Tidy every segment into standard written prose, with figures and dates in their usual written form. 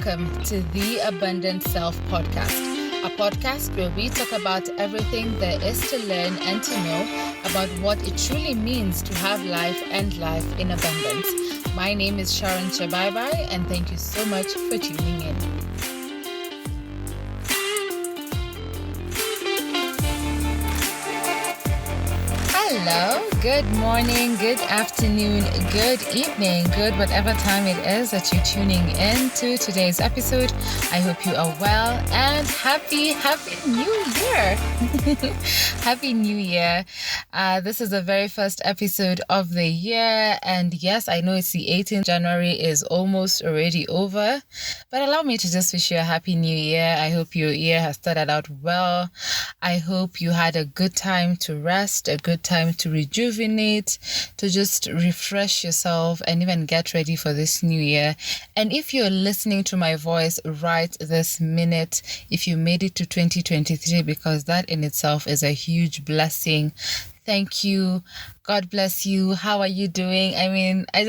Welcome to the Abundant Self Podcast, a podcast where we talk about everything there is to learn and to know about what it truly means to have life and life in abundance. My name is Sharon Chebai, and thank you so much for tuning in. Hello, good morning, good afternoon, good evening, good whatever time it is that you're tuning in to today's episode. I hope you are well and happy New Year. Happy New Year. This is the very first episode of the year, and yes, I know it's the 18th. January is almost already over, but allow me to just wish you a happy New Year. I hope your year has started out well. I hope you had a good time to rest, a good time to rejuvenate, to just refresh yourself and even get ready for this new year. And if you're listening to my voice right this minute, if you made it to 2023, because that in itself is a huge blessing, thank you. God bless you. How are you doing? I mean, I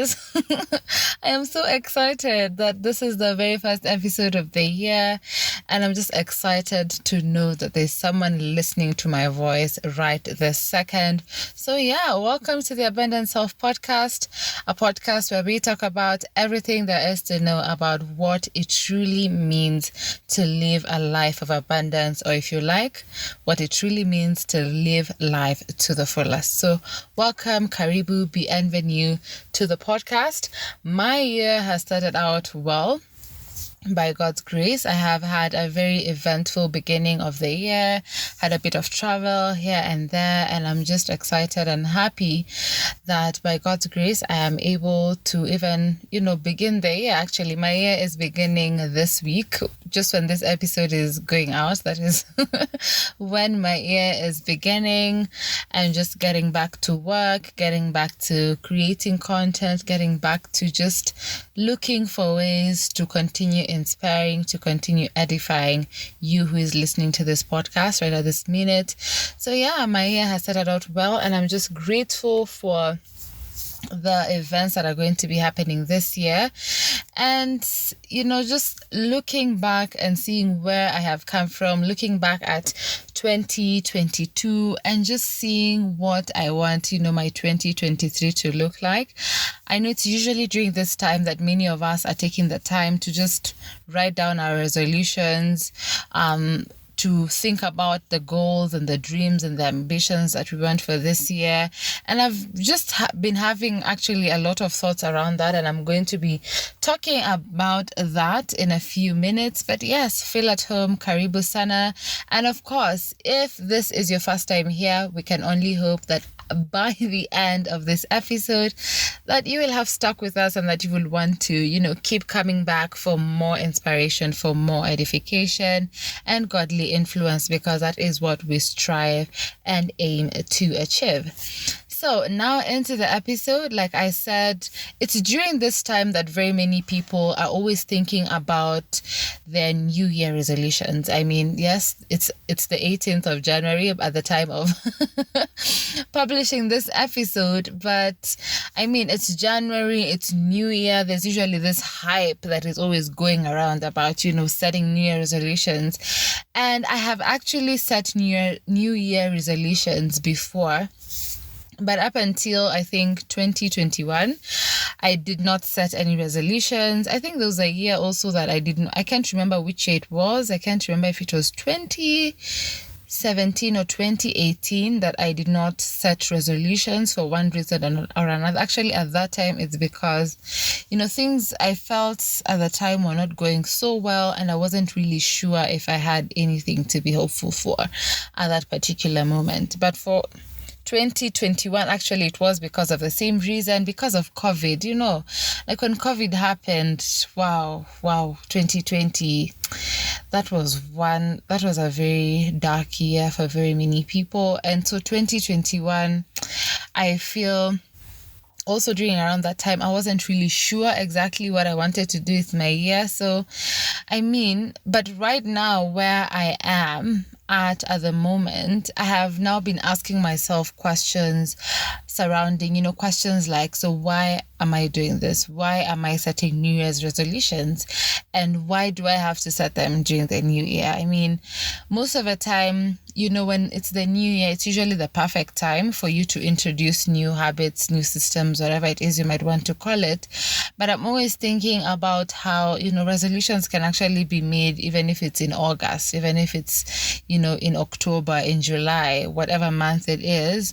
am so excited that this is the very first episode of the year. And I'm just excited to know that there's someone listening to my voice right this second. So yeah, welcome to the Abundant Self Podcast, a podcast where we talk about everything there is to know about what it truly means to live a life of abundance, or if you like, what it truly means to live life to the fullest. So welcome, Karibu, bienvenue to the podcast. My year has started out well. By God's grace, I have had a very eventful beginning of the year, had a bit of travel here and there, and I'm just excited and happy that by God's grace, I am able to even, begin the year. Actually, my year is beginning this week, just when this episode is going out. That is when my year is beginning, and just getting back to work, getting back to creating content, getting back to just looking for ways to continue inspiring, to continue edifying you who is listening to this podcast right at this minute. So yeah, my year has started out well, and I'm just grateful for the events that are going to be happening this year. And, just looking back and seeing where I have come from, looking back at 2022 and just seeing what I want, my 2023 to look like. I know it's usually during this time that many of us are taking the time to just write down our resolutions, to think about the goals and the dreams and the ambitions that we want for this year. And I've just been having actually a lot of thoughts around that, and I'm going to be talking about that in a few minutes. But yes, feel at home, karibu sana. And of course, if this is your first time here, we can only hope that by the end of this episode that you will have stuck with us and that you will want to, keep coming back for more inspiration, for more edification and godly influence, because that is what we strive and aim to achieve. So now into the episode. Like I said, it's during this time that very many people are always thinking about their New Year resolutions. I mean, yes, it's the 18th of January at the time of publishing this episode, but I mean, it's January, it's New Year. There's usually this hype that is always going around about, setting New Year resolutions. And I have actually set New Year resolutions before. But up until, I think, 2021, I did not set any resolutions. I think there was a year also that I can't remember which year it was. I can't remember if it was 2017 or 2018 that I did not set resolutions for one reason or another. Actually, at that time, it's because, things I felt at the time were not going so well, and I wasn't really sure if I had anything to be hopeful for at that particular moment. But for 2021, actually, it was because of the same reason, because of COVID, like when COVID happened, wow, 2020, that was a very dark year for very many people. And so 2021, I feel also during around that time, I wasn't really sure exactly what I wanted to do with my year. So, but right now where I am at the moment, I have now been asking myself questions surrounding, questions like, so why am I doing this? Why am I setting New Year's resolutions? And why do I have to set them during the new year? I mean, most of the time, when it's the new year, it's usually the perfect time for you to introduce new habits, new systems, whatever it is you might want to call it. But I'm always thinking about how, resolutions can actually be made even if it's in August, even if it's, in October, in July, whatever month it is.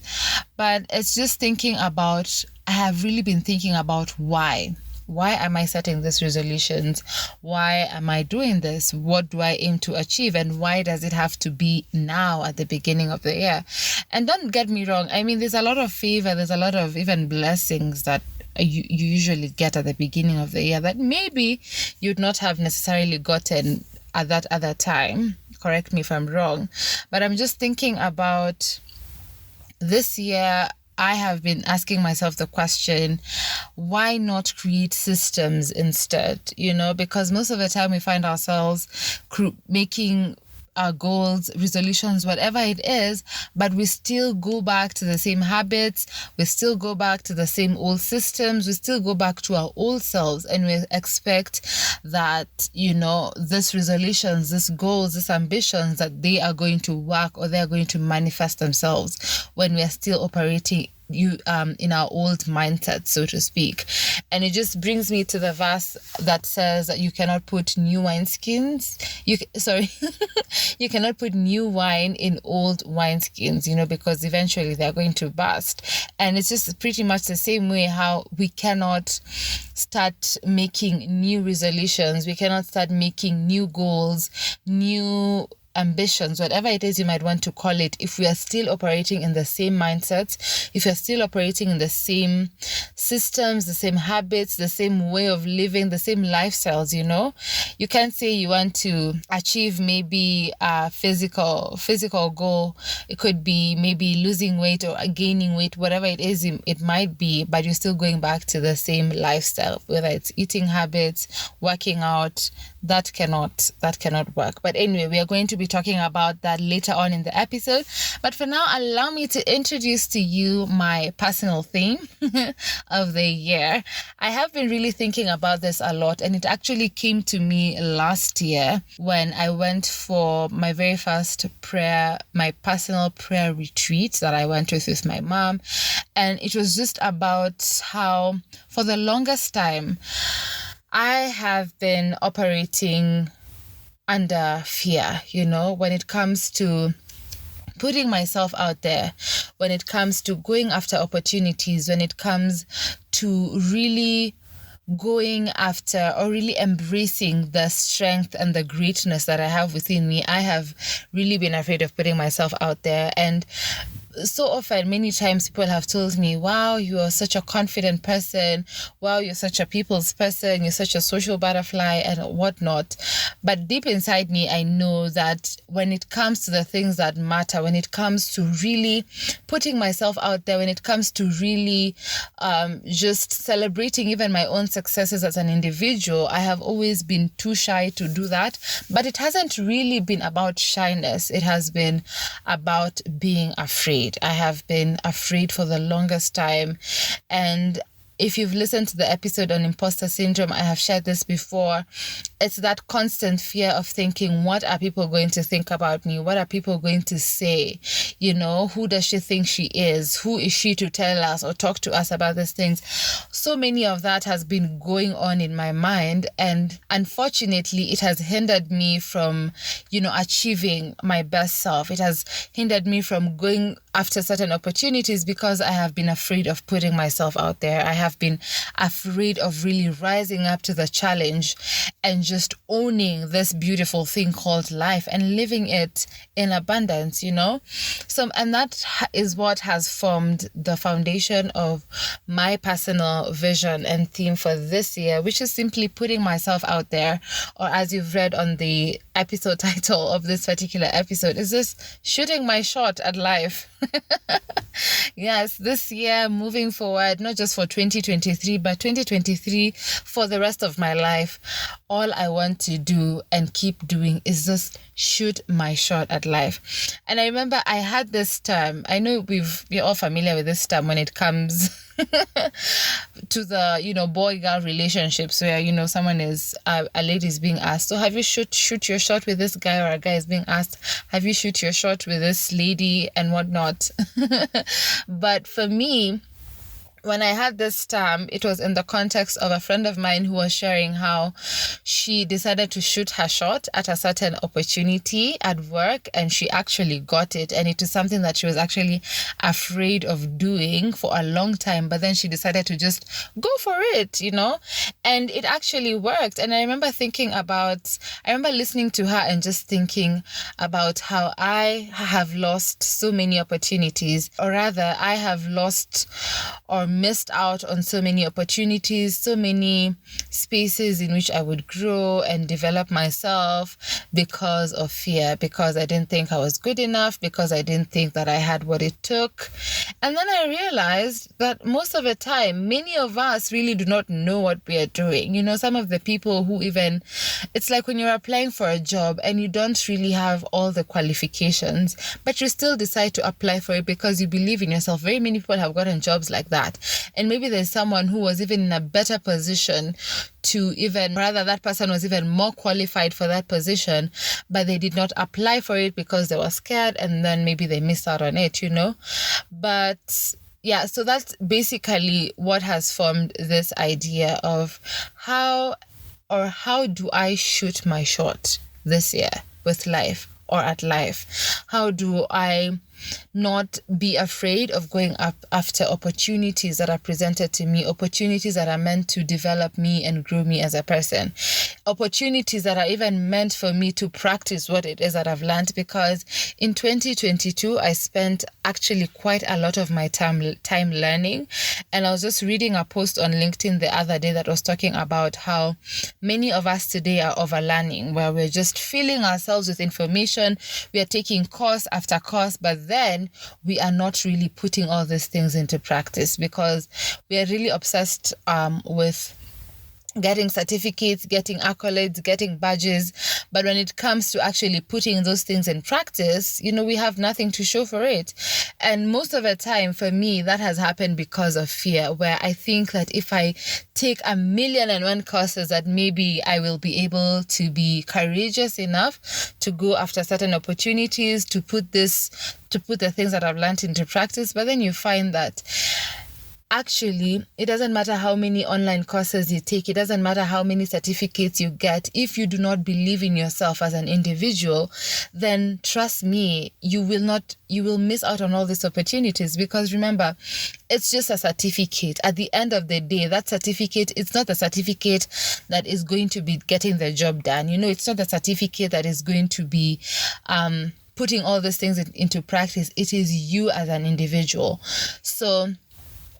But it's just thinking about, I have really been thinking about why. Why am I setting these resolutions? Why am I doing this? What do I aim to achieve? And why does it have to be now at the beginning of the year? And don't get me wrong. I mean, there's a lot of favor. There's a lot of even blessings that you usually get at the beginning of the year that maybe you'd not have necessarily gotten at that other time. Correct me if I'm wrong. But I'm just thinking about this year. I have been asking myself the question, why not create systems instead? Because most of the time we find ourselves making our goals, resolutions, whatever it is, but we still go back to the same habits, we still go back to the same old systems, we still go back to our old selves, and we expect that, these resolutions, these goals, these ambitions, that they are going to work or they are going to manifest themselves when we are still operating in our old mindset, so to speak. And it just brings me to the verse that says that you cannot put new wineskins. You cannot put new wine in old wineskins, because eventually they're going to burst. And it's just pretty much the same way how we cannot start making new resolutions. We cannot start making new goals, new ambitions, whatever it is you might want to call it, if we are still operating in the same mindsets, if you're still operating in the same systems, the same habits, the same way of living, the same lifestyles, you can't say you want to achieve maybe a physical goal. It could be maybe losing weight or gaining weight, whatever it is it might be, but you're still going back to the same lifestyle, whether it's eating habits, working out. That cannot work. But anyway, we are going to be talking about that later on in the episode. But for now, allow me to introduce to you my personal theme of the year. I have been really thinking about this a lot, and it actually came to me last year when I went for my very first my personal prayer retreat that I went with my mom. And it was just about how for the longest time, I have been operating under fear, when it comes to putting myself out there, when it comes to going after opportunities, when it comes to really going after or really embracing the strength and the greatness that I have within me. I have really been afraid of putting myself out there. And so often, many times people have told me, wow, you are such a confident person. Wow, you're such a people's person. You're such a social butterfly and whatnot. But deep inside me, I know that when it comes to the things that matter, when it comes to really putting myself out there, when it comes to really just celebrating even my own successes as an individual, I have always been too shy to do that. But it hasn't really been about shyness. It has been about being afraid. I have been afraid for the longest time. And if you've listened to the episode on imposter syndrome, I have shared this before. It's that constant fear of thinking, what are people going to think about me? What are people going to say? Who does she think she is? Who is she to tell us or talk to us about these things? So many of that has been going on in my mind. And unfortunately, it has hindered me from, achieving my best self. It has hindered me from going after certain opportunities because I have been afraid of putting myself out there. I have been afraid of really rising up to the challenge and just owning this beautiful thing called life and living it in abundance, So, and that is what has formed the foundation of my personal vision and theme for this year, which is simply putting myself out there, or as you've read on the episode title of this particular episode, is just shooting my shot at life. Yes, this year moving forward, not just for 2023, but 2023 for the rest of my life, all I want to do and keep doing is just shoot my shot at life. And I remember I had this term, I know we're all familiar with this term when it comes to the, boy-girl relationships where, someone is, a lady is being asked, so have you shoot your shot with this guy, or a guy is being asked, have you shoot your shot with this lady and whatnot. But for me, when I had this term, it was in the context of a friend of mine who was sharing how she decided to shoot her shot at a certain opportunity at work, and she actually got it. And it is something that she was actually afraid of doing for a long time. But then she decided to just go for it, and it actually worked. And I remember listening to her and just thinking about how I have lost so many opportunities, or rather, I have lost or missed out on so many opportunities, so many spaces in which I would grow and develop myself because of fear, because I didn't think I was good enough, because I didn't think that I had what it took. And then I realized that most of the time, many of us really do not know what we are doing. Some of the people who it's like when you're applying for a job and you don't really have all the qualifications, but you still decide to apply for it because you believe in yourself. Very many people have gotten jobs like that. And maybe there's someone who was even in a better position that person was even more qualified for that position, but they did not apply for it because they were scared, and then maybe they missed out on it, But yeah, so that's basically what has formed this idea of how do I shoot my shot this year with life or at life? How do I not be afraid of going up after opportunities that are presented to me, opportunities that are meant to develop me and grow me as a person, opportunities that are even meant for me to practice what it is that I've learned? Because in 2022, I spent actually quite a lot of my time learning. And I was just reading a post on LinkedIn the other day that was talking about how many of us today are overlearning, where we're just filling ourselves with information. We are taking course after course, but then we are not really putting all these things into practice because we are really obsessed with getting certificates, getting accolades, getting badges. But when it comes to actually putting those things in practice, we have nothing to show for it. And most of the time, for me, that has happened because of fear, where I think that if I take 1,000,001 courses, that maybe I will be able to be courageous enough to go after certain opportunities, to put the things that I've learned into practice. But then you find that actually, it doesn't matter how many online courses you take. It doesn't matter how many certificates you get. If you do not believe in yourself as an individual, then trust me, you will miss out on all these opportunities. Because remember, it's just a certificate. At the end of the day, that certificate, it's not a certificate that is going to be getting the job done. It's not a certificate that is going to be putting all these things into practice. It is you as an individual. So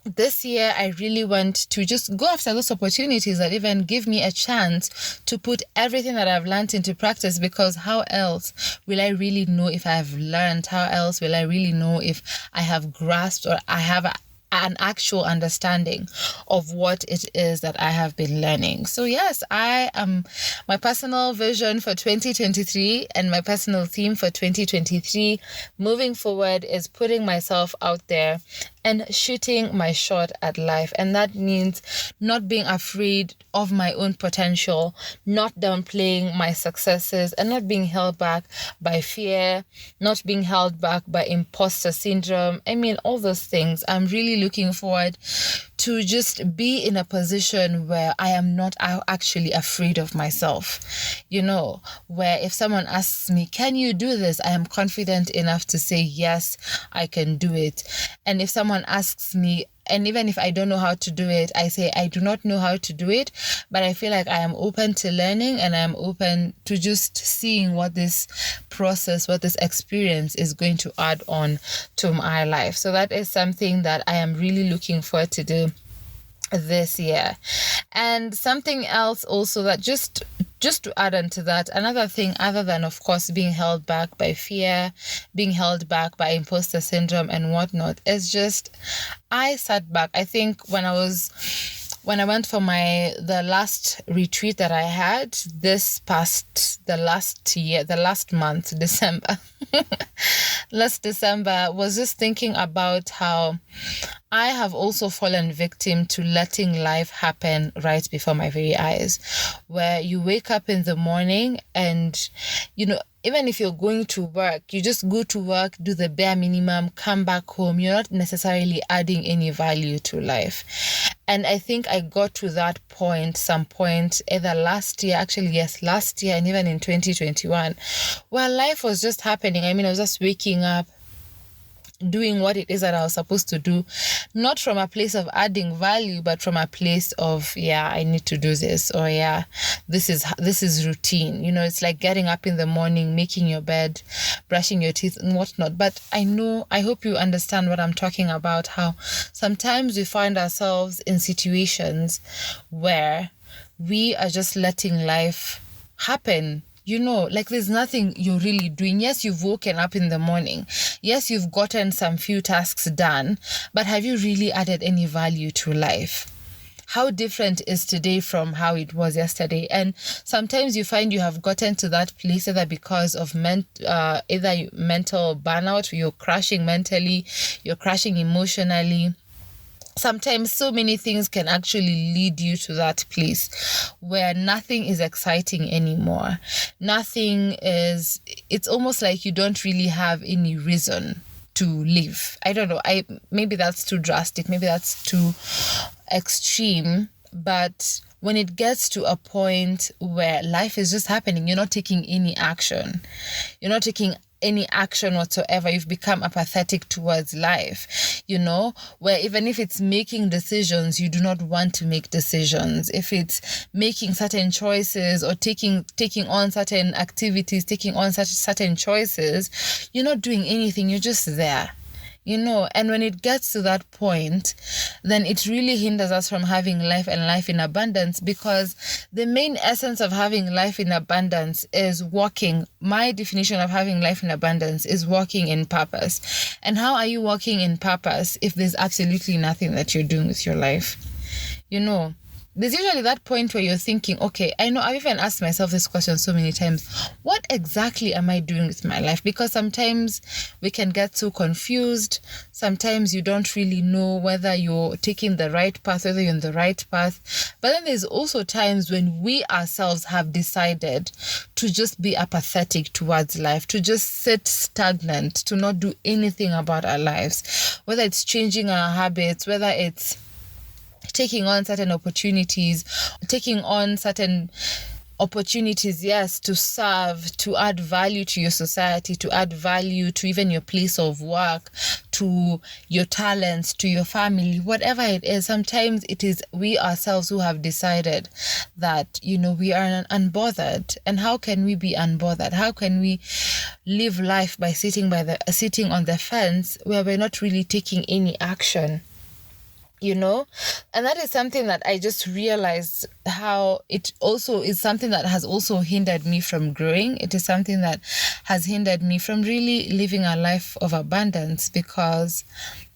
this year, I really want to just go after those opportunities that even give me a chance to put everything that I've learned into practice, because how else will I really know if I have learned? How else will I really know if I have grasped or I have an actual understanding of what it is that I have been learning? So yes, my personal vision for 2023 and my personal theme for 2023 moving forward is putting myself out there and shooting my shot at life. And that means not being afraid of my own potential, not downplaying my successes, and not being held back by fear, not being held back by imposter syndrome. All those things. I'm really looking forward to just be in a position where I am not actually afraid of myself. Where if someone asks me, can you do this? I am confident enough to say, yes, I can do it. And if someone asks me, and even if I don't know how to do it, I say, I do not know how to do it, but I feel like I am open to learning, and I'm open to just seeing what this process, what this experience is going to add on to my life. So that is something that I am really looking forward to do this year. And something else also that just to add on to that, another thing other than, of course, being held back by fear, being held back by imposter syndrome and whatnot, is just I sat back. I think when I was when I went for the last retreat that I had the last month, December, last December, was just thinking about how I have also fallen victim to letting life happen right before my very eyes, where you wake up in the morning and, even if you're going to work, you just go to work, do the bare minimum, come back home. You're not necessarily adding any value to life. And I think I got to that some point, either last year, and even in 2021, where life was just happening. I was just waking up, doing what it is that I was supposed to do, not from a place of adding value, but from a place of, I need to do this, or this is routine. It's like getting up in the morning, making your bed, brushing your teeth and whatnot. But I hope you understand what I'm talking about, how sometimes we find ourselves in situations where we are just letting life happen. Like there's nothing you're really doing. Yes, you've woken up in the morning. Yes, you've gotten some few tasks done, but have you really added any value to life? How different is today from how it was yesterday? And sometimes you find you have gotten to that place either because of either mental burnout, you're crashing mentally, you're crashing emotionally. Sometimes so many things can actually lead you to that place where nothing is exciting anymore. It's almost like you don't really have any reason to live. I don't know. Maybe that's too drastic. Maybe that's too extreme. But when it gets to a point where life is just happening, you're not taking any action. You're not taking any action whatsoever. You've become apathetic towards life, where even if it's making decisions, you do not want to make decisions. If it's making certain choices or taking on certain activities, taking on certain choices, you're not doing anything. You're just there. And when it gets to that point, then it really hinders us from having life and life in abundance, because the main essence of having life in abundance is walking. My definition of having life in abundance is walking in purpose. And how are you walking in purpose if there's absolutely nothing that you're doing with your life? There's usually that point where you're thinking, okay, I know I've even asked myself this question so many times. What exactly am I doing with my life? Because sometimes we can get so confused. Sometimes you don't really know whether you're taking the right path, whether you're in the right path. But then there's also times when we ourselves have decided to just be apathetic towards life, to just sit stagnant, to not do anything about our lives, whether it's changing our habits, whether it's taking on certain opportunities, yes, to serve, to add value to your society, to add value to even your place of work, to your talents, to your family, whatever it is. Sometimes it is we ourselves who have decided that, we are unbothered. And how can we be unbothered? How can we live life by sitting on the fence where we're not really taking any action? And that is something that I just realized how it also is something that has also hindered me from growing. It is something that has hindered me from really living a life of abundance, because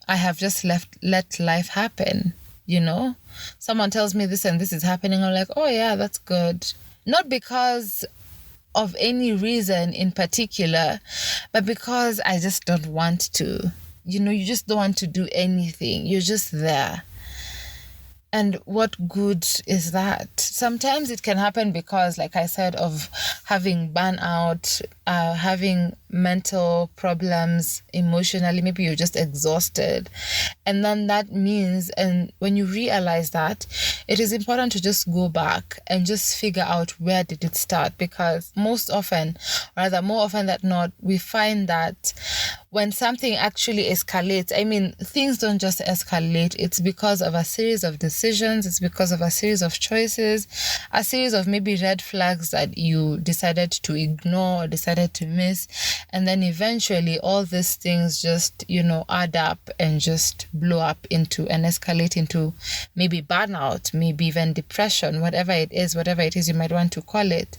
I have just let life happen. Someone tells me this and this is happening. I'm like, oh yeah, that's good. Not because of any reason in particular, but because I just don't want to. You just don't want to do anything. You're just there. And what good is that? Sometimes it can happen because, like I said, of having burnout, having mental problems emotionally. Maybe you're just exhausted. And then that means, and when you realize that, it is important to just go back and just figure out where did it start. Because more often than not, we find that when something actually escalates, things don't just escalate. It's because of a series of decisions. It's because of a series of choices, a series of maybe red flags that you decided to ignore or decided to miss. And then eventually all these things just, add up and just blow up into and escalate into maybe burnout, maybe even depression, whatever it is you might want to call it.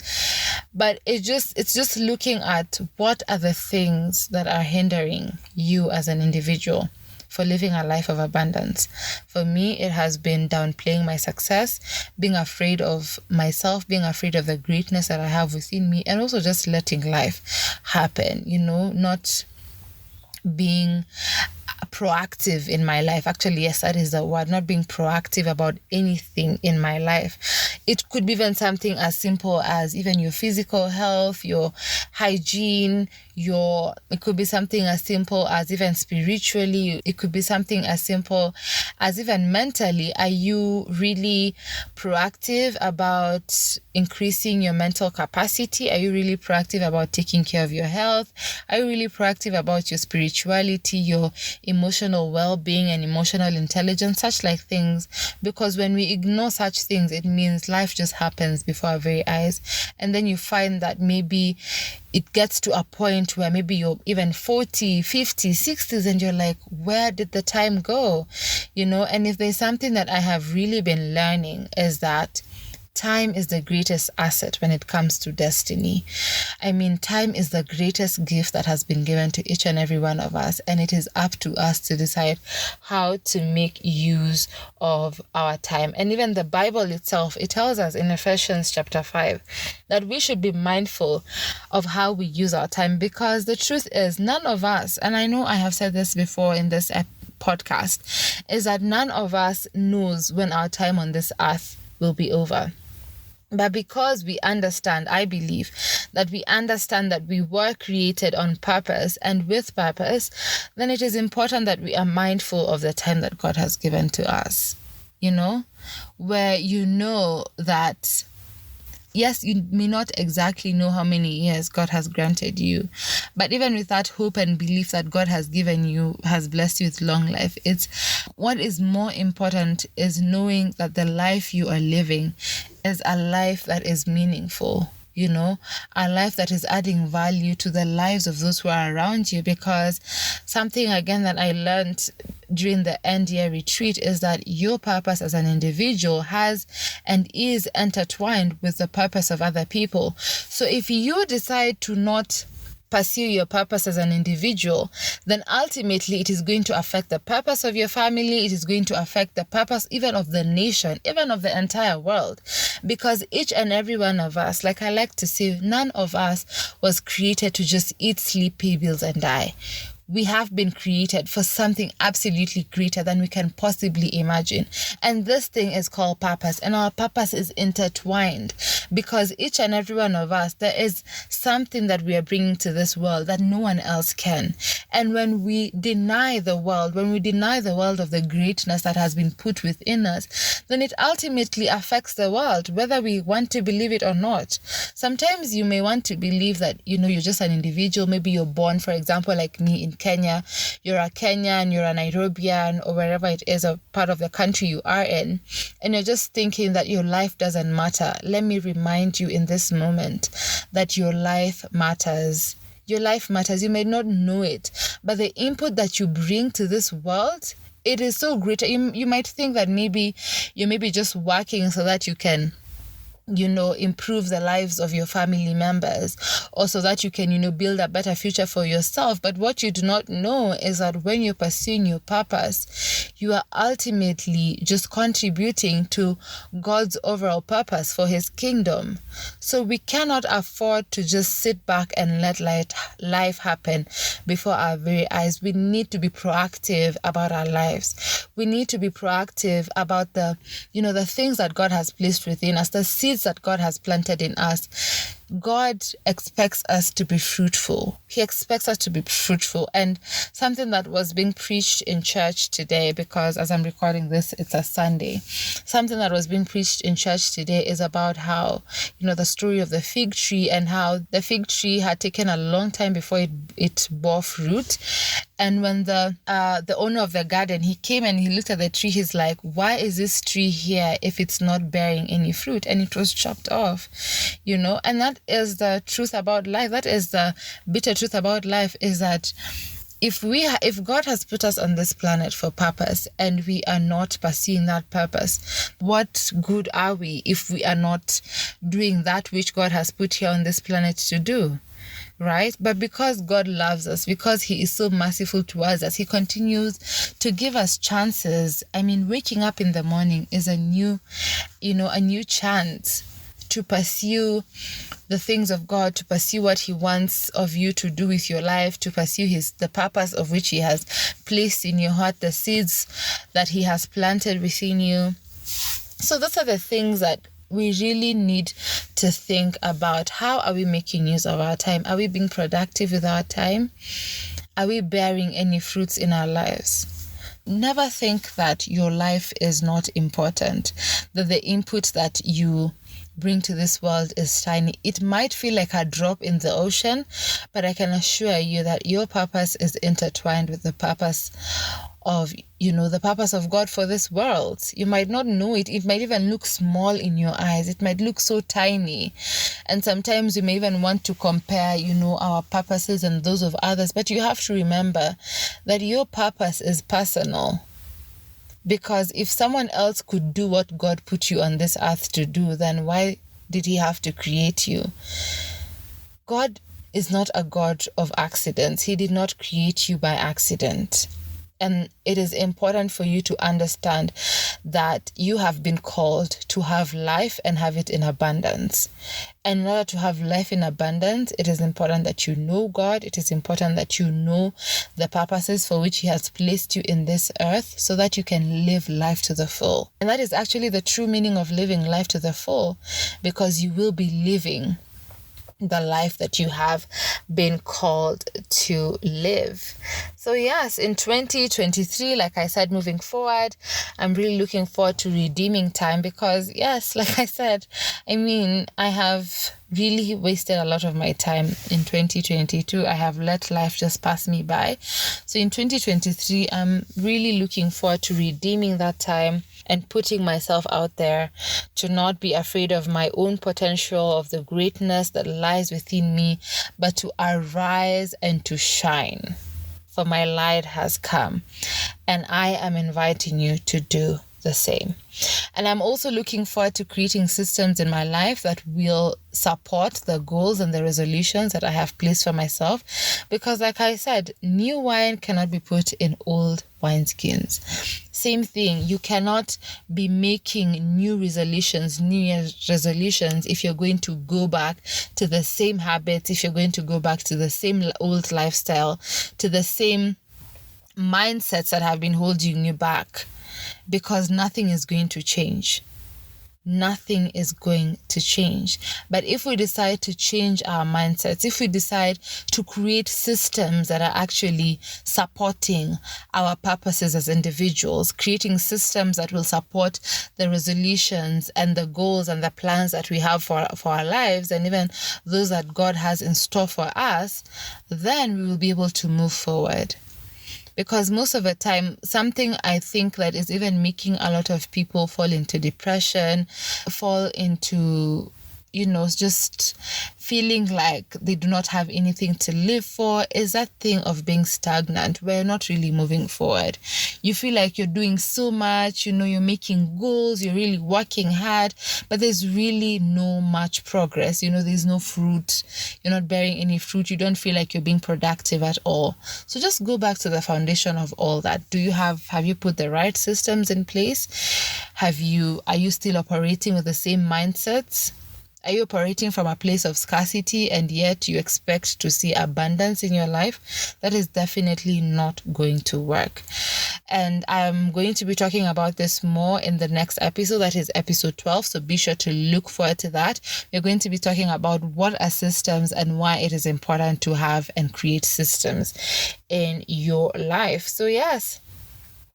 But it's just looking at what are the things that are hindering you as an individual for living a life of abundance. For me, it has been downplaying my success, being afraid of myself, being afraid of the greatness that I have within me, and also just letting life happen, not being proactive in my life. Actually, yes, that is the word, not being proactive about anything in my life. It could be even something as simple as even your physical health, your hygiene, it could be something as simple as even spiritually. It could be something as simple as even mentally. Are you really proactive about increasing your mental capacity? Are you really proactive about taking care of your health? Are you really proactive about your spirituality, your emotional well-being and emotional intelligence, such like things? Because when we ignore such things, it means life just happens before our very eyes. And then you find that maybe it gets to a point where maybe you're even 40, 50, 60s, and you're like, where did the time go? And if there's something that I have really been learning is that time is the greatest asset when it comes to destiny. I mean, time is the greatest gift that has been given to each and every one of us, and it is up to us to decide how to make use of our time. And even the Bible itself, it tells us in Ephesians chapter 5 that we should be mindful of how we use our time, because the truth is none of us, and I know I have said this before in this podcast, is that none of us knows when our time on this earth will be over. But because we understand, I believe, that we understand that we were created on purpose and with purpose, then it is important that we are mindful of the time that God has given to us, where that, yes, you may not exactly know how many years God has granted you, but even with that hope and belief that God has given you, has blessed you with long life, what is more important is knowing that the life you are living is a life that is meaningful, a life that is adding value to the lives of those who are around you. Because something, again, that I learned during the end year retreat is that your purpose as an individual has and is intertwined with the purpose of other people. So if you decide to not pursue your purpose as an individual, then ultimately it is going to affect the purpose of your family. It is going to affect the purpose even of the nation, even of the entire world. Because each and every one of us, like I like to say, none of us was created to just eat, sleep, pay bills, and die. We have been created for something absolutely greater than we can possibly imagine. And this thing is called purpose. And our purpose is intertwined because each and every one of us, there is something that we are bringing to this world that no one else can. And when we deny the world of the greatness that has been put within us, then it ultimately affects the world, whether we want to believe it or not. Sometimes you may want to believe that, you're just an individual. Maybe you're born, for example, like me in Kenya, you're a Kenyan, you're a Nairobian, or wherever it is, a part of the country you are in, and you're just thinking that your life doesn't matter. Let me remind you in this moment that your life matters. Your life matters. You may not know it, but the input that you bring to this world, it is so great. You might think that maybe you may be just working so that you can improve the lives of your family members, or so that you can, build a better future for yourself. But what you do not know is that when you're pursuing your purpose, you are ultimately just contributing to God's overall purpose for his kingdom. So we cannot afford to just sit back and let life happen before our very eyes. We need to be proactive about our lives. We need to be proactive about the things that God has placed within us, the seeds that God has planted in us. God expects us to be fruitful. He expects us to be fruitful. And something that was being preached in church today, because as I'm recording this, it's a Sunday. Something that was being preached in church today is about how, the story of the fig tree, and how the fig tree had taken a long time before it bore fruit. And when the owner of the garden, he came and he looked at the tree, he's like, why is this tree here if it's not bearing any fruit? And it was chopped off, and that is the truth about life. That is the bitter truth about life, is that if God has put us on this planet for purpose and we are not pursuing that purpose, what good are we if we are not doing that which God has put here on this planet to do? right? But because God loves us, because he is so merciful towards us, he continues to give us chances. I mean, waking up in the morning is a new chance to pursue the things of God, to pursue what he wants of you to do with your life, to pursue the purpose of which he has placed in your heart, the seeds that he has planted within you. So those are the things that we really need to think about. How are we making use of our time? Are we being productive with our time? Are we bearing any fruits in our lives? Never think that your life is not important, that the input that you bring to this world is tiny. It might feel like a drop in the ocean, but I can assure you that your purpose is intertwined with the purpose of God for this world. You might not know it. It might even look small in your eyes. It might look so tiny. And sometimes you may even want to compare, our purposes and those of others. But you have to remember that your purpose is personal. Because if someone else could do what God put you on this earth to do, then why did he have to create you? God is not a God of accidents. He did not create you by accident. And it is important for you to understand that you have been called to have life and have it in abundance. And in order to have life in abundance, it is important that you know God. It is important that you know the purposes for which he has placed you in this earth so that you can live life to the full. And that is actually the true meaning of living life to the full, because you will be living the life that you have been called to live. So yes, in 2023, like I said, moving forward, I'm really looking forward to redeeming time because yes, like I said, I have really wasted a lot of my time in 2022. I have let life just pass me by. So in 2023, I'm really looking forward to redeeming that time and putting myself out there, to not be afraid of my own potential, of the greatness that lies within me, but to arise and to shine. For my light has come, and I am inviting you to do the same. And I'm also looking forward to creating systems in my life that will support the goals and the resolutions that I have placed for myself. Because like I said, new wine cannot be put in old wineskins. Same thing, you cannot be making New Year's resolutions if you're going to go back to the same habits, if you're going to go back to the same old lifestyle, to the same mindsets that have been holding you back. Because nothing is going to change. Nothing is going to change. But if we decide to change our mindsets, if we decide to create systems that are actually supporting our purposes as individuals, creating systems that will support the resolutions and the goals and the plans that we have for our lives, and even those that God has in store for us, then we will be able to move forward. Because most of the time, something I think that is even making a lot of people fall into depression, fall into, just feeling like they do not have anything to live for, is that thing of being stagnant. We're not really moving forward. You feel like you're doing so much, you're making goals, you're really working hard, but there's really no much progress. There's no fruit. You're not bearing any fruit. You don't feel like you're being productive at all. So just go back to the foundation of all that. Have you put the right systems in place? Are you still operating with the same mindsets? Are you operating from a place of scarcity and yet you expect to see abundance in your life? That is definitely not going to work. And I'm going to be talking about this more in the next episode, that is episode 12. So be sure to look forward to that. We're going to be talking about what are systems and why it is important to have and create systems in your life. So yes,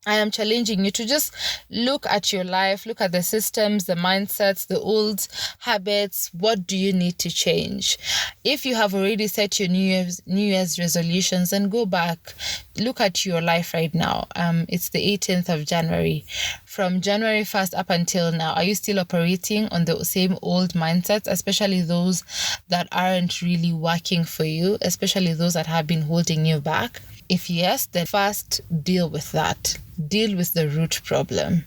I am challenging you to just look at your life, look at the systems, the mindsets, the old habits. What do you need to change? If you have already set your New Year's resolutions, then go back, look at your life right now. It's the 18th of January. From January 1st up until now, are you still operating on the same old mindsets, especially those that aren't really working for you, especially those that have been holding you back? If yes, then first deal with that. Deal with the root problem.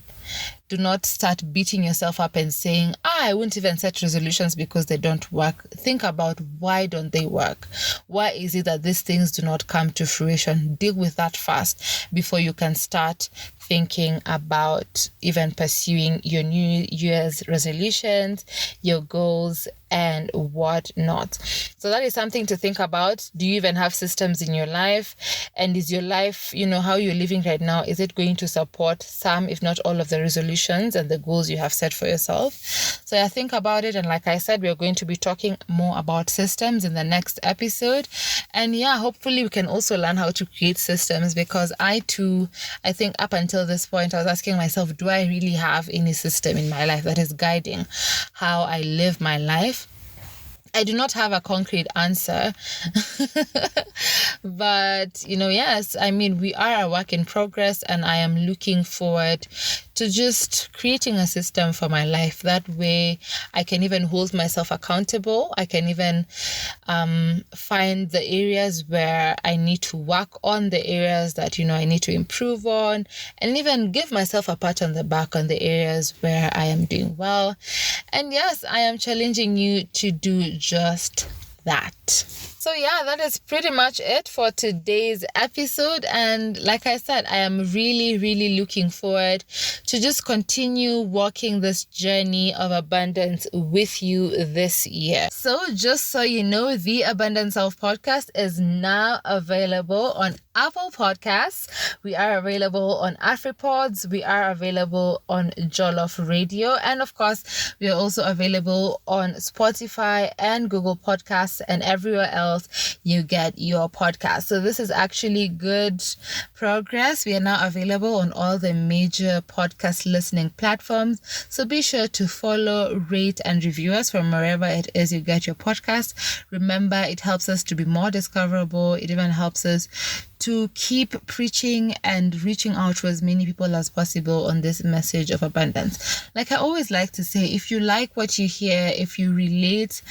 do not start beating yourself up and saying, I won't even set resolutions because they don't work. Think about why don't they work? Why is it that these things do not come to fruition? Deal with that first before you can start thinking about even pursuing your New Year's resolutions, your goals, and whatnot. So that is something to think about. Do you even have systems in your life? And is your life, how you're living right now, is it going to support some, if not all, of the resolutions and the goals you have set for yourself? So yeah, think about it. And like I said, we're going to be talking more about systems in the next episode. And yeah, hopefully we can also learn how to create systems, because I think up until this point, I was asking myself, do I really have any system in my life that is guiding how I live my life? I do not have a concrete answer, but, yes, we are a work in progress, and I am looking forward to just creating a system for my life. That way I can even hold myself accountable. I can even find the areas where I need to work on, the areas that, I need to improve on, and even give myself a pat on the back on the areas where I am doing well. And yes, I am challenging you to do just that. So yeah, that is pretty much it for today's episode. And like I said, I am really, really looking forward to just continue walking this journey of abundance with you this year. So just so you know, the Abundant Self podcast is now available on Apple Podcasts. We are available on AfriPods. We are available on Jollof Radio. And of course, we are also available on Spotify and Google Podcasts and everywhere else you get your podcast. So this is actually good progress. We are now available on all the major podcast listening platforms. So be sure to follow, rate, and review us from wherever it is you get your podcast. Remember, it helps us to be more discoverable. It even helps us to keep preaching and reaching out to as many people as possible on this message of abundance. Like I always like to say, if you like what you hear, if you relate,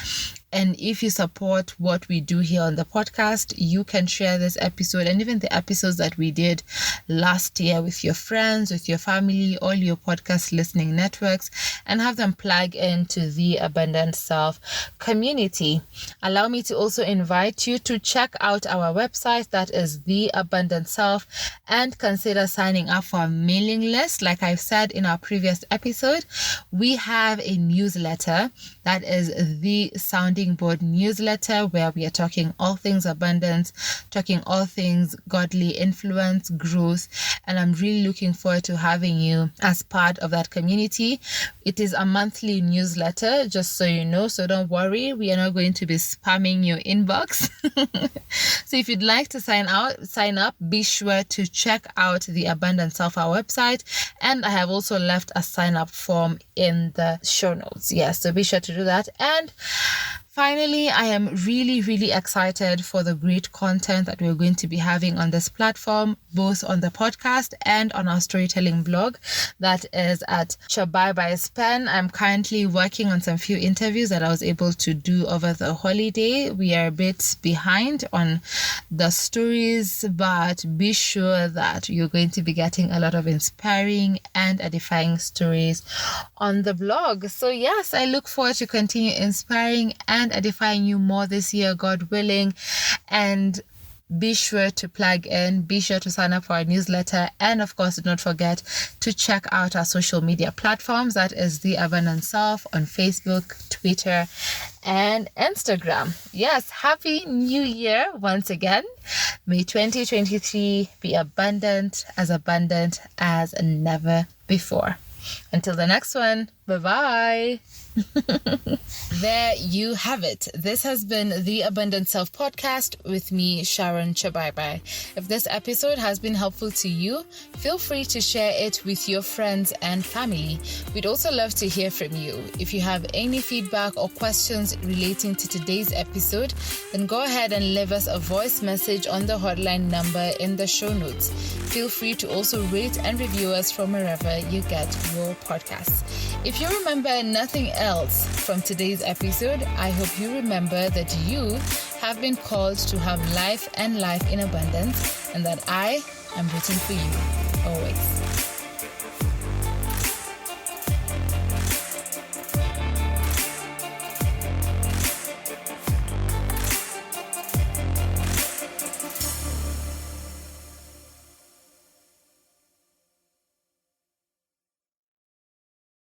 and if you support what we do here on the podcast, you can share this episode and even the episodes that we did last year with your friends, with your family, all your podcast listening networks, and have them plug into the Abundant Self community. Allow me to also invite you to check out our website, that is The Abundant Self, and consider signing up for a mailing list. Like I've said in our previous episode, we have a newsletter that is the Sounding Board newsletter, where we are talking all things abundance, talking all things godly influence, growth, and I'm really looking forward to having you as part of that community. It is a monthly newsletter, just so you know, so don't worry, we are not going to be spamming your inbox. So if you'd like to sign up, be sure to check out the Abundant Self, our website, and I have also left a sign up form in the show notes. Yes, so be sure to do that. And finally, I am really, really excited for the great content that we're going to be having on this platform, both on the podcast and on our storytelling blog that is at Chabai by Spen. I'm currently working on some few interviews that I was able to do over the holiday. We are a bit behind on the stories, but be sure that you're going to be getting a lot of inspiring and edifying stories on the blog. So yes, I look forward to continue inspiring and edifying you more this year, God willing. And be sure to plug in, be sure to sign up for our newsletter, and of course, do not forget to check out our social media platforms. That is The Abundant Self on Facebook, Twitter, and Instagram. Yes, Happy New Year once again. May 2023 be abundant as never before. Until the next one, bye-bye. There you have it. This has been the Abundant Self podcast with me, Sharon Chabai. If this episode has been helpful to you, feel free to share it with your friends and family. We'd also love to hear from you. If you have any feedback or questions relating to today's episode, then go ahead and leave us a voice message on the hotline number in the show notes. Feel free to also rate and review us from wherever you get your podcasts. If you remember nothing else from today's episode, I hope you remember that you have been called to have life and life in abundance, and that I am rooting for you always.